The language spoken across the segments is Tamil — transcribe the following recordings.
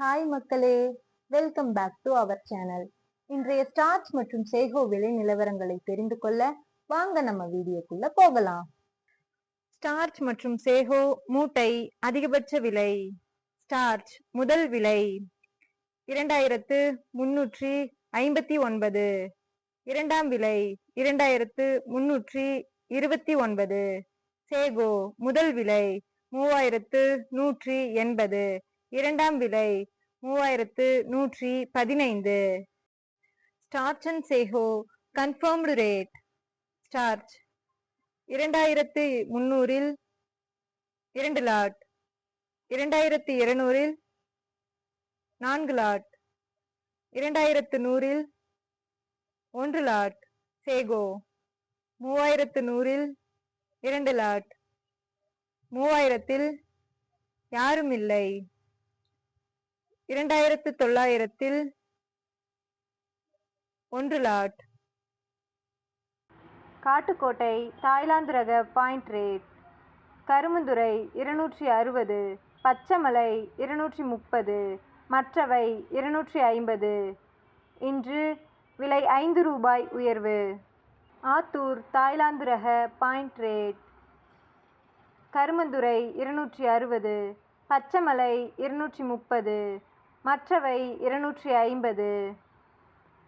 ஹாய் மக்களே, welcome back to our channel. இன்றைய ஸ்டார்ச் மற்றும் சேகோ விலை நிலவரங்களை தெரிந்து கொள்ள வாங்க நம்ம வீடியோக்குள்ள போகலாம். ஸ்டார்ச் மற்றும் சேகோ மூட்டை அதிகபட்ச விலை. ஸ்டார்ச் முதல் விலை 2359. இரண்டாம் விலை 2329. சேகோ முதல் விலை 3180. இரண்டாம் விலை 3115. Starch and sago confirmed rate. Starch 2300 2 lot, 2200 4 lot, 2100 1 lot. Sago 3100 2 lot, 3000 யாரும் இல்லை, 2900 1 லாட். காட்டுக்கோட்டை தாய்லாந்து ரக பாயிண்ட் ரேட். கருமந்துறை 260, பச்சைமலை 230, மற்றவை 250. இன்று விலை 5 ரூபாய் உயர்வு. ஆத்தூர் தாய்லாந்து ரக பாயிண்ட் ரேட். கருமந்துறை 260, பச்சைமலை 230, மற்றவை 250.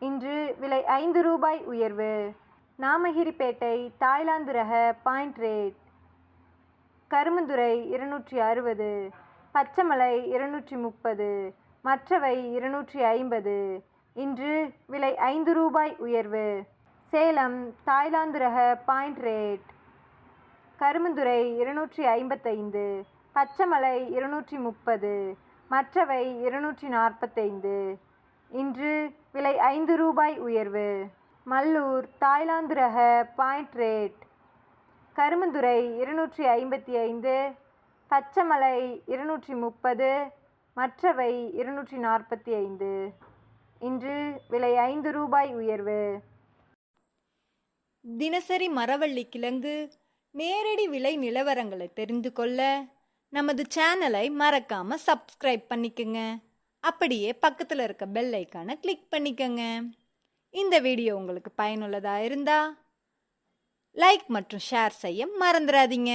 இன்று விலை 5 ரூபாய் உயர்வு. நாமகிரிப்பேட்டை தாய்லாந்து ரக பாயிண்ட் ரேட். கருமந்துறை 260, பச்சைமலை 230, மற்றவை 250. இன்று விலை 5 ரூபாய் உயர்வு. சேலம் தாய்லாந்து ரக பாயிண்ட் ரேட். கருமந்துறை 255, பச்சைமலை 230, மற்றவை 245. இன்று விலை 5 ரூபாய் உயர்வு. மல்லூர் தாய்லாந்து ரக பாயிண்ட் ரேட். கருமந்துறை 255, பச்சைமலை 230, மற்றவை 245. இன்று விலை 5 ரூபாய் உயர்வு. தினசரி மரவள்ளி கிழங்கு நேரடி விலை நிலவரங்களை தெரிந்து கொள்ள நமது சேனலை மறக்காம சப்ஸ்கிரைப் பண்ணிக்கங்க. அப்படியே பக்கத்தில் இருக்க பெல் ஐக்கானை கிளிக் பண்ணிக்கங்க. இந்த வீடியோ உங்களுக்கு பயனுள்ளதா இருந்தா லைக் மற்றும் ஷேர் செய்ய மறந்துடாதீங்க.